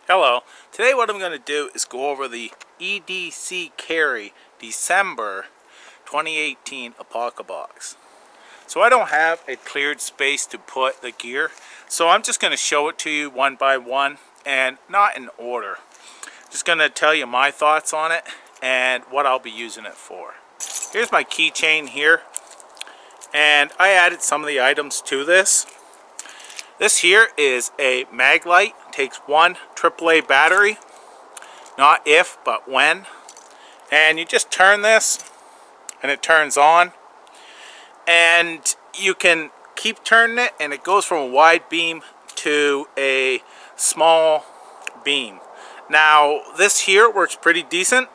Hello. Today what I'm going to do is go over the EDC Carry December 2018 Apocabox. So I don't have a cleared space to put the gear, so I'm just going to show it to you one by one and not in order. Just going to tell you my thoughts on it and what I'll be using it for. Here's my keychain here, and I added some of the items to this. This here is a mag light. Takes one AAA battery, not if but when, and you just turn this and it turns on, and you can keep turning it and it goes from a wide beam to a small beam. Now this here works pretty decent.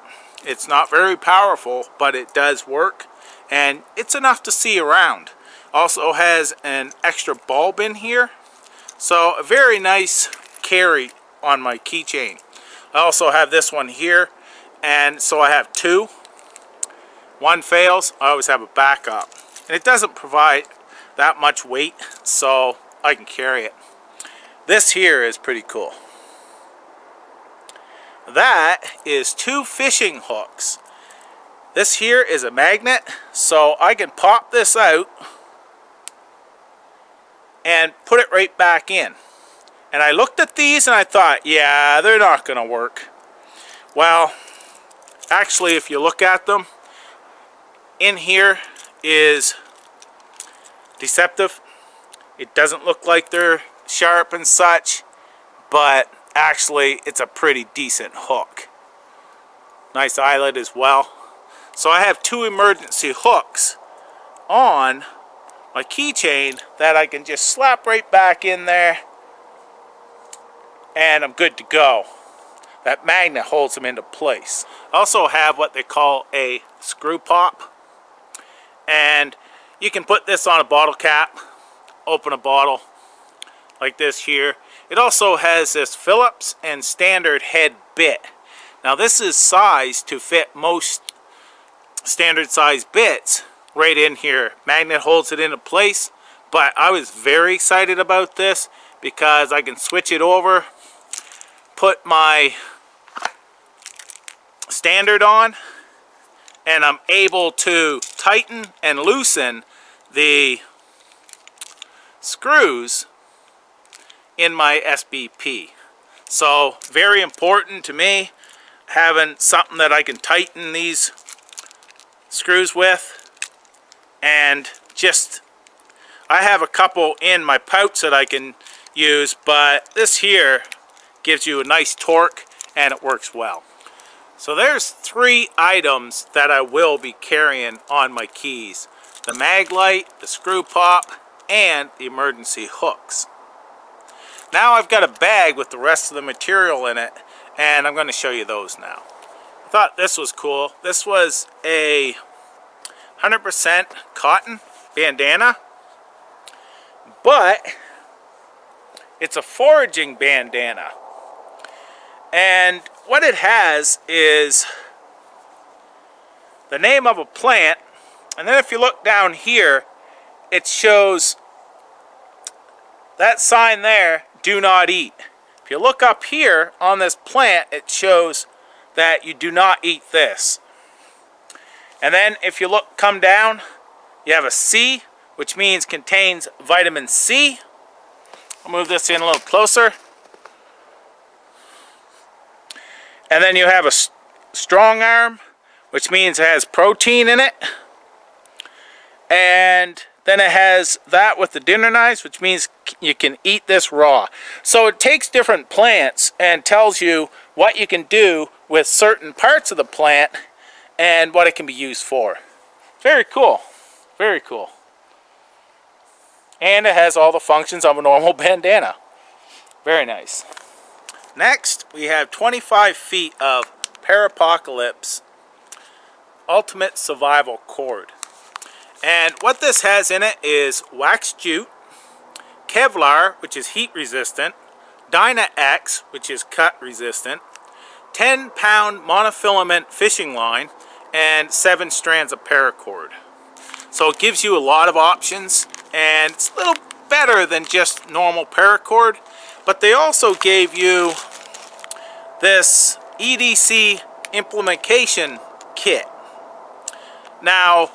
It's not very powerful, but it does work and it's enough to see around. Also has an extra bulb in here, so a very nice carry on my keychain. I also have this one here, and so I have two. One fails, I always have a backup. And it doesn't provide that much weight, so I can carry it. This here is pretty cool. That is two fishing hooks. This here is a magnet, so I can pop this out and put it right back in. And I looked at these and I thought, yeah, they're not going to work. Well, actually, if you look at them, in here is deceptive. It doesn't look like they're sharp and such, but actually it's a pretty decent hook. Nice eyelet as well. So I have two emergency hooks on my keychain that I can just slap right back in there, and I'm good to go. That magnet holds them into place. I also have what they call a screw pop, and you can put this on a bottle cap, open a bottle like this here. It also has this Phillips and standard head bit. Now this is sized to fit most standard size bits right in here. Magnet holds it into place, but I was very excited about this because I can switch it over, put my standard on, and I'm able to tighten and loosen the screws in my SBP. So very important to me, having something that I can tighten these screws with. And just, I have a couple in my pouch that I can use, but this here gives you a nice torque and it works well. So there's three items that I will be carrying on my keys: the mag light, the screw pop, and the emergency hooks. Now I've got a bag with the rest of the material in it, and I'm going to show you those now. I thought this was cool. This was a 100% cotton bandana, but it's a foraging bandana. And what it has is the name of a plant, and then if you look down here, it shows that sign there, do not eat. If you look up here on this plant, it shows that you do not eat this. And then if you come down, you have a C, which means contains vitamin C. I'll move this in a little closer. And then you have a strong arm, which means it has protein in it. And then it has that with the dinner knives, which means you can eat this raw. So it takes different plants and tells you what you can do with certain parts of the plant and what it can be used for. Very cool. Very cool. And it has all the functions of a normal bandana. Very nice. Next, we have 25 feet of Parapocalypse Ultimate Survival Cord. And what this has in it is wax jute, Kevlar, which is heat resistant, Dyna X, which is cut resistant, 10-pound monofilament fishing line, and 7 strands of paracord. So it gives you a lot of options, and it's a little better than just normal paracord, but they also gave you this EDC implementation kit. Now,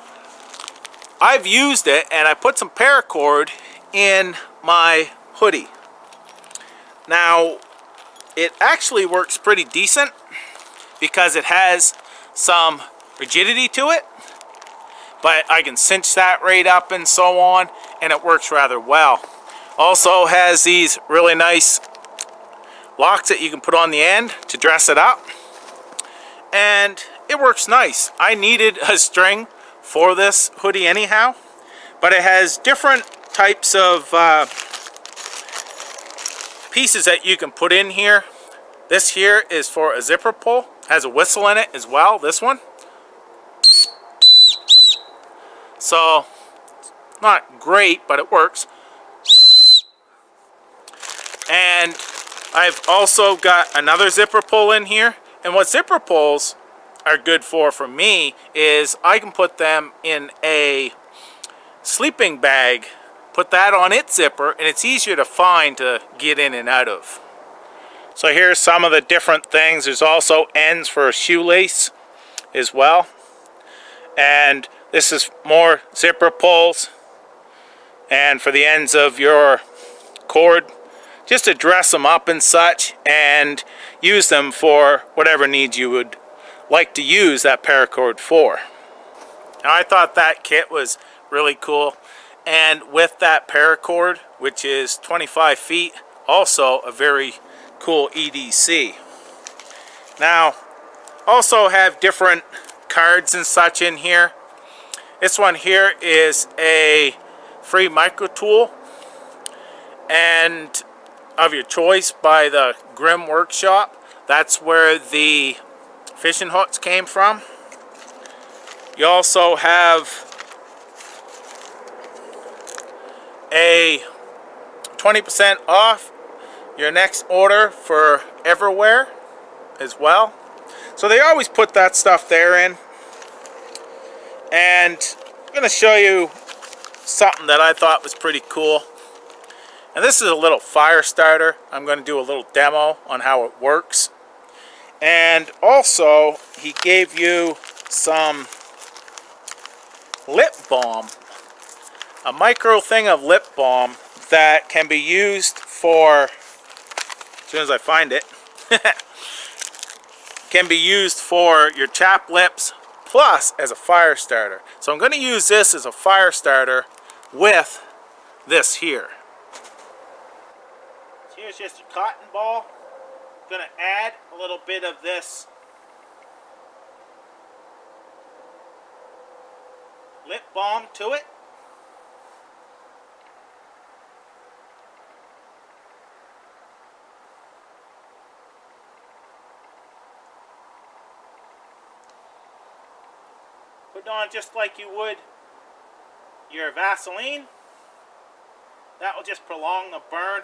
I've used it and I put some paracord in my hoodie. Now, it actually works pretty decent because it has some rigidity to it, but I can cinch that right up and so on, and it works rather well. Also has these really nice locks that you can put on the end to dress it up, and it works nice. I needed a string for this hoodie anyhow, but it has different types of pieces that you can put in here. This here is for a zipper pull, has a whistle in it as well, this one. So, not great, but it works. And I've also got another zipper pull in here. And what zipper pulls are good for me is I can put them in a sleeping bag, put that on its zipper, and it's easier to find to get in and out of. So here's some of the different things. There's also ends for a shoelace as well. And this is more zipper pulls, and for the ends of your cord, just to dress them up and such, and use them for whatever needs you would like to use that paracord for. Now, I thought that kit was really cool, and with that paracord, which is 25 feet, also a very cool EDC. Now, also have different cards and such in here. This one here is a free micro tool, and of your choice by the Grim Workshop. That's where the fishing hooks came from. You also have a 20% off your next order for Everywhere as well. So they always put that stuff there in. And I'm going to show you something that I thought was pretty cool. And this is a little fire starter. I'm going to do a little demo on how it works. And also, he gave you some lip balm. A micro thing of lip balm that can be used for, as soon as I find it, can be used for your chapped lips, plus as a fire starter. So I'm going to use this as a fire starter with this here. So here's just your cotton ball. I'm going to add a little bit of this lip balm to it. Put it on just like you would your Vaseline. That will just prolong the burn.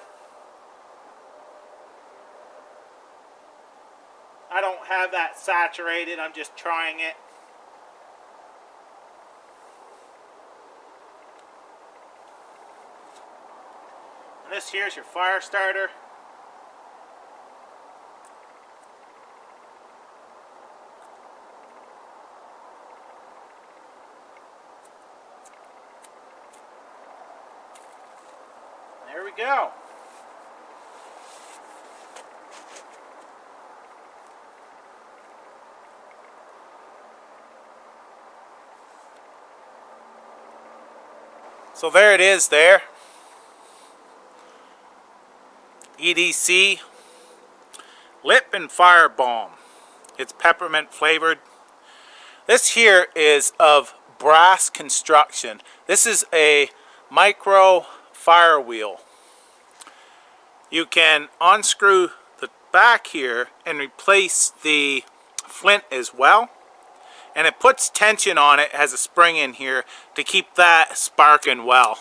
I don't have that saturated, I'm just trying it. And this here's your fire starter. There we go. So there it is there. EDC Lip and Fire Balm. It's peppermint flavored. This here is of brass construction. This is a micro fire wheel. You can unscrew the back here and replace the flint as well. And it puts tension on it, has a spring in here to keep that sparking well.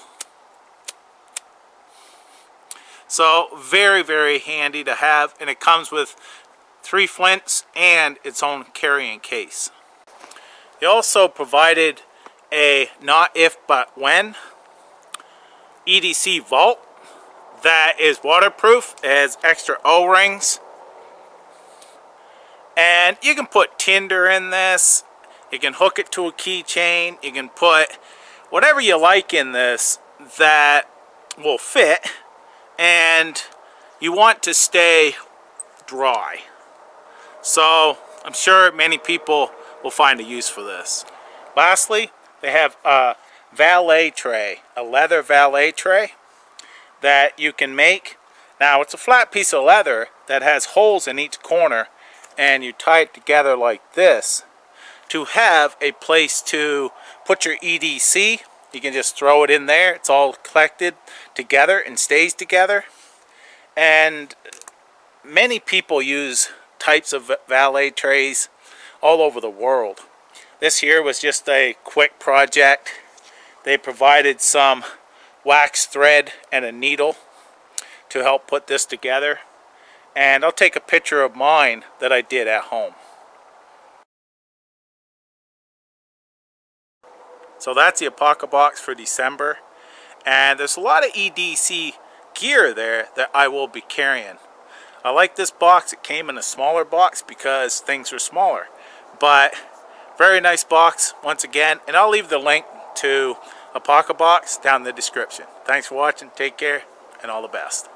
So very, very handy to have, and it comes with 3 flints and its own carrying case. They also provided a not if but when EDC vault that is waterproof. It has extra O-rings And you can put tinder in this. You can hook it to a keychain. You can put whatever you like in this that will fit. And you want to stay dry. So I'm sure many people will find a use for this. Lastly, they have a Valet tray, a leather Valet tray that you can make. Now it's a flat piece of leather that has holes in each corner, and you tie it together like this to have a place to put your EDC. You can just throw it in there. It's all collected together and stays together. And many people use types of Valet trays all over the world. This here was just a quick project. They provided some wax thread and a needle to help put this together. And I'll take a picture of mine that I did at home. So that's the Apocabox for December. And there's a lot of EDC gear there that I will be carrying. I like this box. It came in a smaller box because things were smaller. But very nice box once again. And I'll leave the link to Apocabox down in the description. Thanks for watching. Take care and all the best.